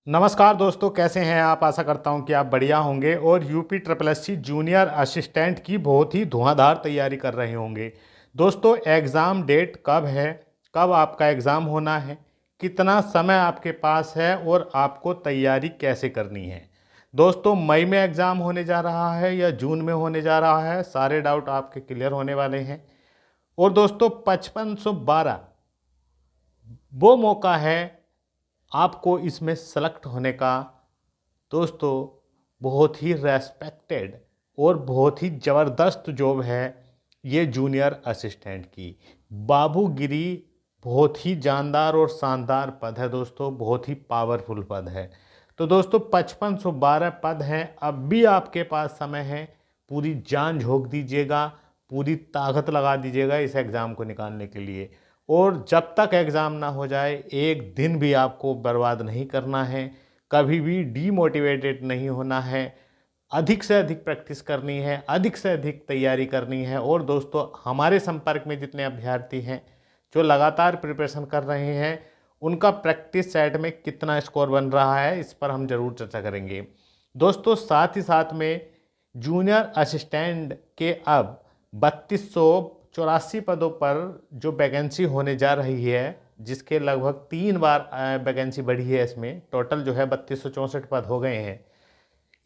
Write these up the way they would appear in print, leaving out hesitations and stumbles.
नमस्कार दोस्तों, कैसे हैं आप। आशा करता हूं कि आप बढ़िया होंगे और UP triple S C junior assistant की बहुत ही धुआंधार तैयारी कर रहे होंगे। दोस्तों, एग्ज़ाम डेट कब है, कब आपका एग्ज़ाम होना है, कितना समय आपके पास है और आपको तैयारी कैसे करनी है। दोस्तों, मई में एग्ज़ाम होने जा रहा है या जून में होने जा रहा है, सारे डाउट आपके क्लियर होने वाले हैं। और दोस्तों, 5512 वो मौका है आपको इसमें सेलेक्ट होने का। दोस्तों, बहुत ही रेस्पेक्टेड और बहुत ही ज़बरदस्त जॉब है ये जूनियर असिस्टेंट की। बाबूगिरी बहुत ही जानदार और शानदार पद है दोस्तों, बहुत ही पावरफुल पद है। तो दोस्तों, 5512 पद हैं। अब भी आपके पास समय है, पूरी जान झोंक दीजिएगा, पूरी ताकत लगा दीजिएगा इस एग्ज़ाम को निकालने के लिए। और जब तक एग्ज़ाम ना हो जाए, एक दिन भी आपको बर्बाद नहीं करना है, कभी भी डीमोटिवेटेड नहीं होना है। अधिक से अधिक प्रैक्टिस करनी है, अधिक से अधिक तैयारी करनी है। और दोस्तों, हमारे संपर्क में जितने अभ्यर्थी हैं जो लगातार प्रिपरेशन कर रहे हैं, उनका प्रैक्टिस सेट में कितना स्कोर बन रहा है, इस पर हम ज़रूर चर्चा करेंगे। दोस्तों, साथ ही साथ में जूनियर असिस्टेंट के अब 3284 पदों पर जो वैकेंसी होने जा रही है, जिसके लगभग 3 बार वैकेंसी बढ़ी है। इसमें टोटल जो है 3264 पद हो गए हैं।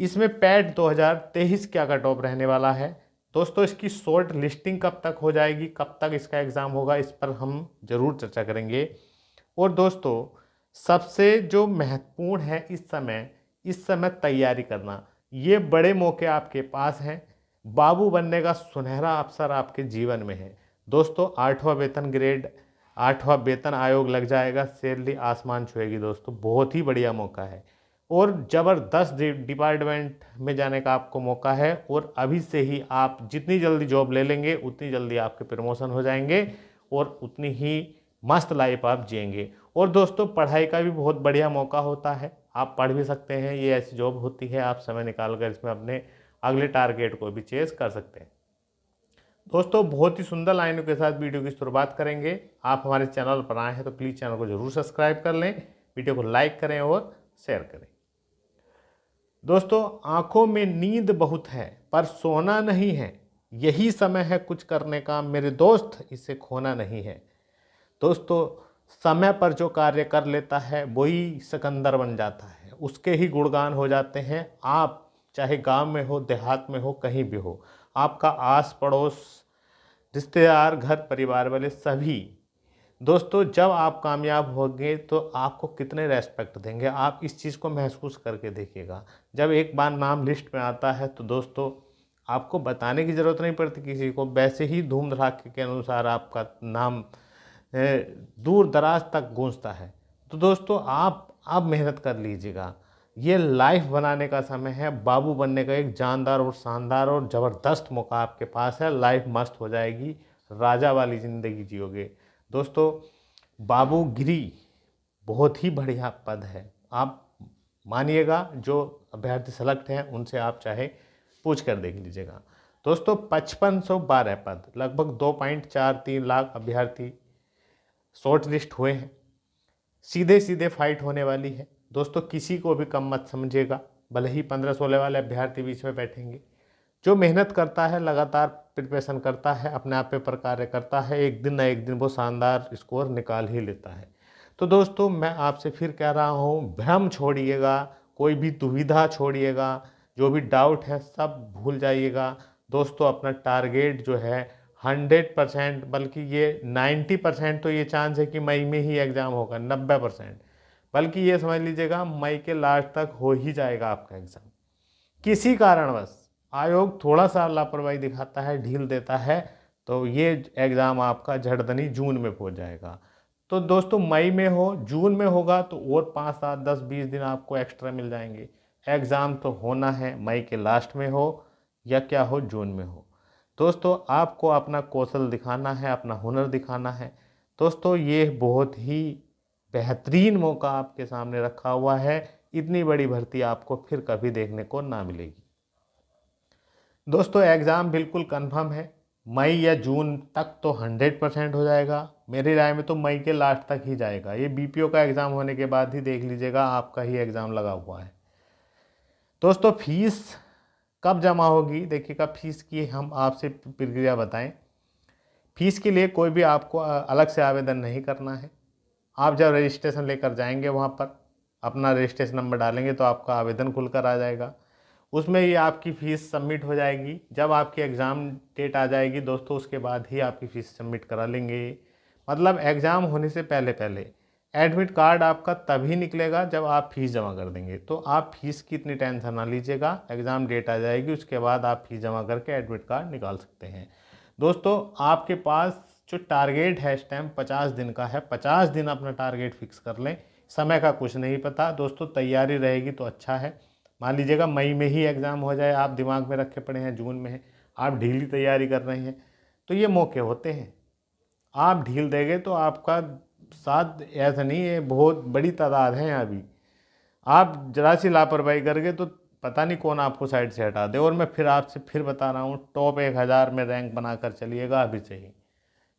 इसमें पैट 2023 क्या कट ऑफ रहने वाला है। दोस्तों, इसकी शॉर्ट लिस्टिंग कब तक हो जाएगी, कब तक इसका एग्ज़ाम होगा, इस पर हम ज़रूर चर्चा करेंगे। और दोस्तों, सबसे जो महत्वपूर्ण है इस समय तैयारी करना। ये बड़े मौके आपके पास हैं। बाबू बनने का सुनहरा अवसर आपके जीवन में है। दोस्तों, 8वां वेतन ग्रेड, 8वां वेतन आयोग लग जाएगा, सैलरी आसमान छुएगी। दोस्तों, बहुत ही बढ़िया मौका है और ज़बरदस्त डिपार्टमेंट में जाने का आपको मौका है। और अभी से ही आप जितनी जल्दी जॉब ले लेंगे, उतनी जल्दी आपके प्रमोशन हो जाएंगे और उतनी ही मस्त लाइफ आप जिएंगे। और दोस्तों, पढ़ाई का भी बहुत बढ़िया मौका होता है, आप पढ़ भी सकते हैं। ये ऐसी जॉब होती है, आप समय निकाल कर इसमें अपने अगले टारगेट को भी चेस कर सकते हैं। दोस्तों, बहुत ही सुंदर लाइनों के साथ वीडियो की शुरुआत करेंगे। आप हमारे चैनल पर आए हैं तो प्लीज़ चैनल को जरूर सब्सक्राइब कर लें, वीडियो को लाइक करें और शेयर करें। दोस्तों, आंखों में नींद बहुत है पर सोना नहीं है, यही समय है कुछ करने का मेरे दोस्त, इसे खोना नहीं है। दोस्तों, समय पर जो कार्य कर लेता है वही सिकंदर बन जाता है, उसके ही गुणगान हो जाते हैं। आप चाहे गांव में हो, देहात में हो, कहीं भी हो, आपका आस पड़ोस, रिश्तेदार, घर परिवार वाले सभी दोस्तों, जब आप कामयाब होंगे तो आपको कितने रेस्पेक्ट देंगे, आप इस चीज़ को महसूस करके देखिएगा। जब एक बार नाम लिस्ट में आता है तो दोस्तों, आपको बताने की ज़रूरत नहीं पड़ती किसी को, वैसे ही धूम धड़ाके के अनुसार आपका नाम दूर दराज तक गूंजता है। तो दोस्तों, आप मेहनत कर लीजिएगा। ये लाइफ बनाने का समय है, बाबू बनने का एक जानदार और शानदार और ज़बरदस्त मौका आपके पास है। लाइफ मस्त हो जाएगी, राजा वाली ज़िंदगी जियोगे। दोस्तों, बाबूगिरी बहुत ही बढ़िया पद है। आप मानिएगा, जो अभ्यर्थी सेलेक्ट हैं उनसे आप चाहे पूछ कर देख लीजिएगा। दोस्तों, 5512 पद, लगभग 2.43 लाख अभ्यर्थी शॉर्ट लिस्ट हुए हैं। सीधे सीधे फाइट होने वाली है। दोस्तों, किसी को भी कम मत समझिएगा, भले ही 15-16 वाले अभ्यर्थी बीच में बैठेंगे। जो मेहनत करता है, लगातार प्रिपरेशन करता है, अपने आप पर कार्य करता है, एक दिन ना एक दिन वो शानदार स्कोर निकाल ही लेता है। तो दोस्तों, मैं आपसे फिर कह रहा हूँ, भ्रम छोड़िएगा, कोई भी दुविधा छोड़िएगा, जो भी डाउट है सब भूल जाइएगा। दोस्तों, अपना टारगेट जो है 100%, बल्कि ये 90% तो ये चांस है कि मई में ही एग्ज़ाम होगा, 90%, बल्कि ये समझ लीजिएगा मई के लास्ट तक हो ही जाएगा आपका एग्ज़ाम। किसी कारणवश आयोग थोड़ा सा लापरवाही दिखाता है, ढील देता है, तो ये एग्ज़ाम आपका झड़दनी जून में पहुंच जाएगा। तो दोस्तों, मई में हो, जून में होगा तो और 5, 7, 10, 20 दिन आपको एक्स्ट्रा मिल जाएंगे। एग्ज़ाम तो होना है, मई के लास्ट में हो या क्या हो, जून में हो। दोस्तों, आपको अपना कौशल दिखाना है, अपना हुनर दिखाना है। दोस्तों, ये बहुत ही बेहतरीन मौका आपके सामने रखा हुआ है। इतनी बड़ी भर्ती आपको फिर कभी देखने को ना मिलेगी। दोस्तों, एग्ज़ाम बिल्कुल कंफर्म है, मई या जून तक तो 100% हो जाएगा। मेरी राय में तो मई के लास्ट तक ही जाएगा। ये बीपीओ का एग्ज़ाम होने के बाद ही देख लीजिएगा, आपका ही एग्ज़ाम लगा हुआ है। दोस्तों फीस कब जमा होगी, देखिएगा फीस की हम आपसे प्रक्रिया बताएं। फीस के लिए कोई भी आपको अलग से आवेदन नहीं करना है। आप जब रजिस्ट्रेशन लेकर जाएंगे वहाँ पर अपना रजिस्ट्रेशन नंबर डालेंगे तो आपका आवेदन खुलकर आ जाएगा। उसमें ही आपकी फ़ीस सबमिट हो जाएगी। जब आपकी एग्ज़ाम डेट आ जाएगी दोस्तों, उसके बाद ही आपकी फ़ीस सबमिट करा लेंगे। मतलब एग्ज़ाम होने से पहले पहले एडमिट कार्ड आपका तभी निकलेगा जब आप फ़ीस जमा कर देंगे। तो आप फ़ीस की इतनी टेंशन ना लीजिएगा, एग्ज़ाम डेट आ जाएगी उसके बाद आप फ़ीस जमा करके एडमिट कार्ड निकाल सकते हैं। दोस्तों आपके पास जो टारगेट है इस टाइम 50 दिन का है, 50 दिन अपना टारगेट फिक्स कर लें। समय का कुछ नहीं पता दोस्तों, तैयारी रहेगी तो अच्छा है। मान लीजिएगा मई में ही एग्ज़ाम हो जाए, आप दिमाग में रखे पड़े हैं जून में है, आप ढीली तैयारी कर रहे हैं, तो ये मौके होते हैं। आप ढील देंगे तो आपका साथ ऐसा नहीं है, बहुत बड़ी तादाद है अभी। आप जरा सी लापरवाही करके तो पता नहीं कौन आपको साइड से हटा दे। और मैं फिर आपसे फिर बता रहा हूँ, टॉप 1000 में रैंक बनाकर चलिएगा अभी से ही।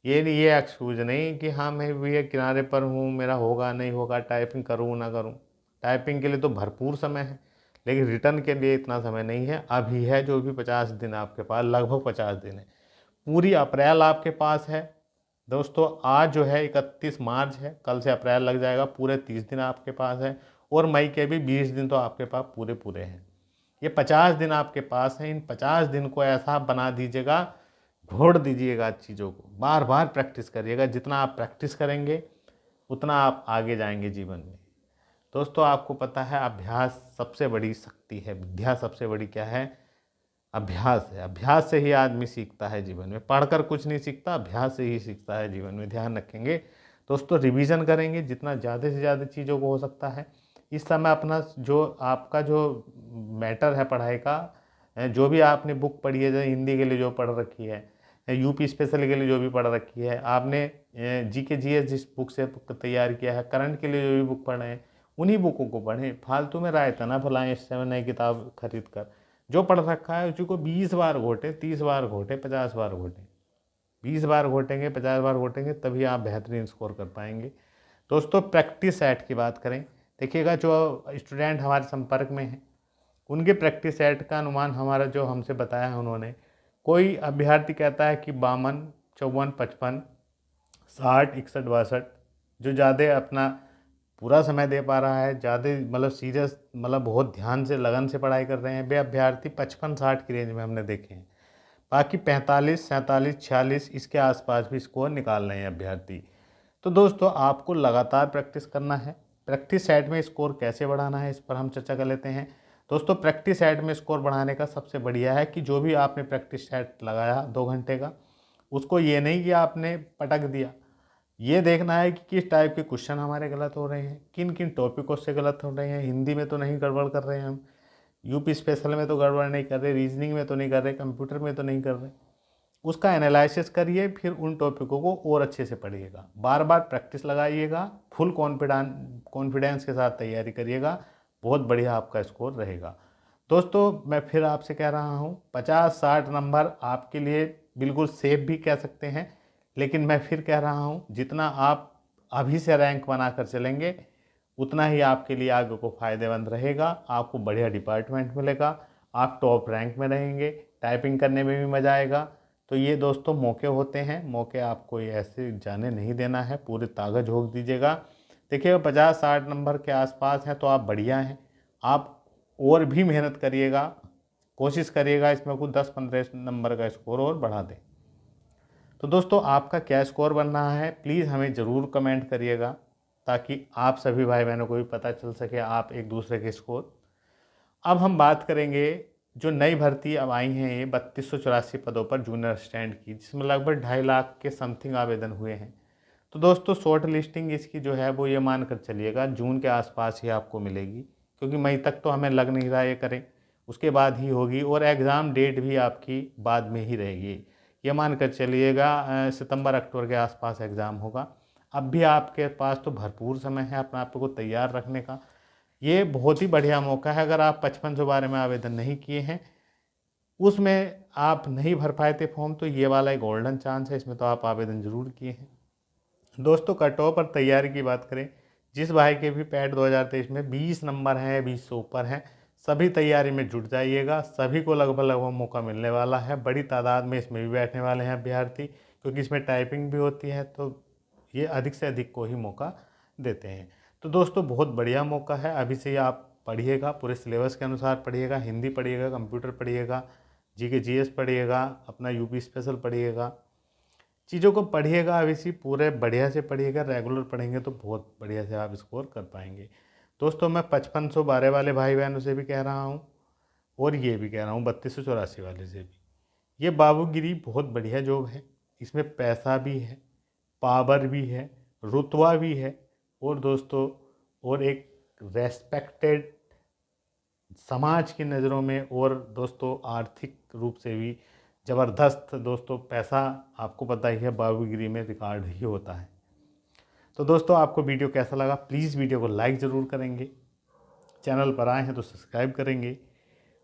ये नहीं, ये एक्सक्यूज़ नहीं कि हाँ मैं भैया किनारे पर हूँ, मेरा होगा नहीं होगा, टाइपिंग करूँ ना करूँ। टाइपिंग के लिए तो भरपूर समय है, लेकिन रिटर्न के लिए इतना समय नहीं है। अभी है जो भी 50 दिन आपके पास, लगभग 50 दिन है। पूरी अप्रैल आपके पास है दोस्तों। आज जो है 31 मार्च है, कल से अप्रैल लग जाएगा, पूरे 30 दिन आपके पास है। और मई के भी 20 दिन तो आपके पास पूरे पूरे हैं। ये 50 दिन आपके पास हैं। इन 50 दिन को ऐसा बना दीजिएगा, घोड़ दीजिएगा चीज़ों को, बार बार प्रैक्टिस करिएगा। जितना आप प्रैक्टिस करेंगे उतना आप आगे जाएंगे जीवन में। दोस्तों आपको पता है अभ्यास सबसे बड़ी शक्ति है, विद्या सबसे बड़ी क्या है, अभ्यास है। अभ्यास से ही आदमी सीखता है जीवन में, पढ़कर कुछ नहीं सीखता, अभ्यास से ही सीखता है जीवन में। ध्यान रखेंगे दोस्तों, रिवीजन करेंगे जितना ज़्यादा से ज़्यादा चीज़ों को हो सकता है। इस समय अपना जो आपका जो मैटर है पढ़ाई का, जो भी आपने बुक पढ़ी है, जैसे हिंदी के लिए जो पढ़ रखी है, यूपी स्पेशल के लिए जो भी पढ़ रखी है आपने, जीके जीएस जिस बुक से तैयार किया है, करंट के लिए जो भी बुक पढ़े हैं, उन्हीं बुकों को पढ़ें। फालतू में रायता ना फैलाएं इस समय नई किताब खरीद कर। जो पढ़ रखा है उसी को 20 बार घोटे, 30 बार घोटे, 50 बार घोटे। 20 बार घोटेंगे, 50 बार घोटेंगे, तभी आप बेहतरीन स्कोर कर पाएंगे। दोस्तों प्रैक्टिस सेट की बात करें, देखिएगा जो स्टूडेंट हमारे संपर्क में हैं उनके प्रैक्टिस सेट का अनुमान हमारा जो हमसे बताया है उन्होंने, कोई अभ्यर्थी कहता है कि 52, 54, 55, 60, 61, 62, जो ज़्यादा अपना पूरा समय दे पा रहा है, ज़्यादा मतलब सीरियस, मतलब बहुत ध्यान से लगन से पढ़ाई कर रहे हैं, वे अभ्यर्थी 55-60 की रेंज में हमने देखे हैं। बाकी 45, 47, 46 इसके आसपास भी स्कोर निकाल रहे हैं अभ्यर्थी। तो दोस्तों आपको लगातार प्रैक्टिस करना है। प्रैक्टिस सेट में स्कोर कैसे बढ़ाना है इस पर हम चर्चा कर लेते हैं। दोस्तों प्रैक्टिस सेट में स्कोर बढ़ाने का सबसे बढ़िया है कि जो भी आपने प्रैक्टिस सेट लगाया 2 घंटे का, उसको ये नहीं कि आपने पटक दिया, ये देखना है कि किस टाइप के क्वेश्चन हमारे गलत हो रहे हैं, किन किन टॉपिकों से गलत हो रहे हैं। हिंदी में तो नहीं गड़बड़ कर रहे हैं हम, यूपी स्पेशल में तो गड़बड़ नहीं कर रहे, रीजनिंग में तो नहीं कर रहे, कंप्यूटर में तो नहीं कर रहे। उसका एनालिसिस करिए, फिर उन टॉपिकों को और अच्छे से पढ़िएगा, बार बार प्रैक्टिस लगाइएगा, फुल कॉन्फिडेंस के साथ तैयारी करिएगा, बहुत बढ़िया आपका स्कोर रहेगा। दोस्तों मैं फिर आपसे कह रहा हूँ 50-60 नंबर आपके लिए बिल्कुल सेफ भी कह सकते हैं, लेकिन मैं फिर कह रहा हूँ जितना आप अभी से रैंक बनाकर चलेंगे उतना ही आपके लिए आगे को फ़ायदेमंद रहेगा। आपको बढ़िया डिपार्टमेंट मिलेगा, आप टॉप रैंक में रहेंगे, टाइपिंग करने में भी मज़ा आएगा। तो ये दोस्तों मौके होते हैं, मौके आपको ये ऐसे जाने नहीं देना है, पूरी ताकत झोंक दीजिएगा। देखिए 50-60 नंबर के आसपास हैं तो आप बढ़िया हैं, आप और भी मेहनत करिएगा, कोशिश करिएगा इसमें कुछ 10-15 नंबर का स्कोर और बढ़ा दें। तो दोस्तों आपका क्या स्कोर बन रहा है प्लीज़ हमें ज़रूर कमेंट करिएगा, ताकि आप सभी भाई बहनों को भी पता चल सके आप एक दूसरे के स्कोर। अब हम बात करेंगे जो नई भर्ती अब आई हैं, ये 3284 पदों पर जूनियर असिस्टेंट की, जिसमें लगभग 2.5 लाख के समथिंग आवेदन हुए हैं। तो दोस्तों शॉर्ट लिस्टिंग इसकी जो है वो ये मान कर चलिएगा जून के आसपास ही आपको मिलेगी, क्योंकि मई तक तो हमें लग नहीं रहा ये करें, उसके बाद ही होगी। और एग्ज़ाम डेट भी आपकी बाद में ही रहेगी, ये मान कर चलिएगा सितंबर अक्टूबर के आसपास एग्ज़ाम होगा। अब भी आपके पास तो भरपूर समय है अपने आप को तैयार रखने का। ये बहुत ही बढ़िया मौका है, अगर आप 55 बारे में आवेदन नहीं किए हैं उसमें आप नहीं भर पाए थे फॉर्म, तो ये वाला एक गोल्डन चांस है, इसमें तो आप आवेदन ज़रूर किए हैं। दोस्तों कट ऑफ और तैयारी की बात करें, जिस भाई के भी पैट 2023 में 20 नंबर हैं, 20 से ऊपर हैं, सभी तैयारी में जुट जाइएगा। सभी को लगभग लगभग मौका मिलने वाला है। बड़ी तादाद में इसमें भी बैठने वाले हैं अभ्यर्थी, क्योंकि इसमें टाइपिंग भी होती है, तो ये अधिक से अधिक को ही मौका देते हैं। तो दोस्तों बहुत बढ़िया मौका है, अभी से आप पढ़िएगा, पूरे सिलेबस के अनुसार पढ़िएगा। हिंदी पढ़िएगा, कंप्यूटर पढ़िएगा, जीके जीएस पढ़िएगा, अपना यूपी स्पेशल पढ़िएगा, चीज़ों को पढ़िएगा। अभी से पूरे बढ़िया से पढ़िएगा, रेगुलर पढ़ेंगे तो बहुत बढ़िया से आप स्कोर कर पाएंगे। दोस्तों मैं 5512 वाले भाई बहनों से भी कह रहा हूँ, और ये भी कह रहा हूँ 3284 वाले से भी, ये बाबूगिरी बहुत बढ़िया जॉब है। इसमें पैसा भी है, पावर भी है, रुतबा भी है, और दोस्तों और एक रेस्पेक्टेड समाज की नज़रों में, और दोस्तों आर्थिक रूप से भी ज़बरदस्त। दोस्तों पैसा आपको पता ही है, बाबूगिरी में रिकॉर्ड ही होता है। तो दोस्तों आपको वीडियो कैसा लगा, प्लीज़ वीडियो को लाइक ज़रूर करेंगे, चैनल पर आए हैं तो सब्सक्राइब करेंगे।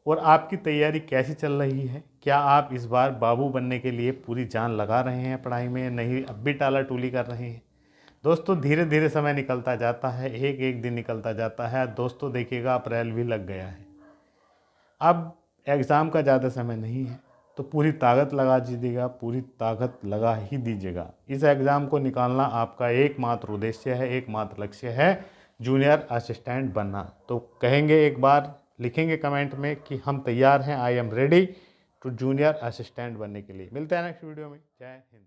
और आपकी तैयारी कैसी चल रही है, क्या आप इस बार बाबू बनने के लिए पूरी जान लगा रहे हैं पढ़ाई में, नहीं अब भी टाला टूली कर रहे हैं? दोस्तों धीरे धीरे समय निकलता जाता है, एक एक दिन निकलता जाता है। दोस्तों देखिएगा अप्रैल भी लग गया है, अब एग्ज़ाम का ज़्यादा समय नहीं है, तो पूरी ताकत लगा दीजिएगा, पूरी ताकत लगा ही दीजिएगा। इस एग्ज़ाम को निकालना आपका एकमात्र उद्देश्य है, एकमात्र लक्ष्य है, जूनियर असिस्टेंट बनना। तो कहेंगे एक बार, लिखेंगे कमेंट में कि हम तैयार हैं, I am ready to junior assistant बनने के लिए। मिलते हैं नेक्स्ट वीडियो में। जय हिंद।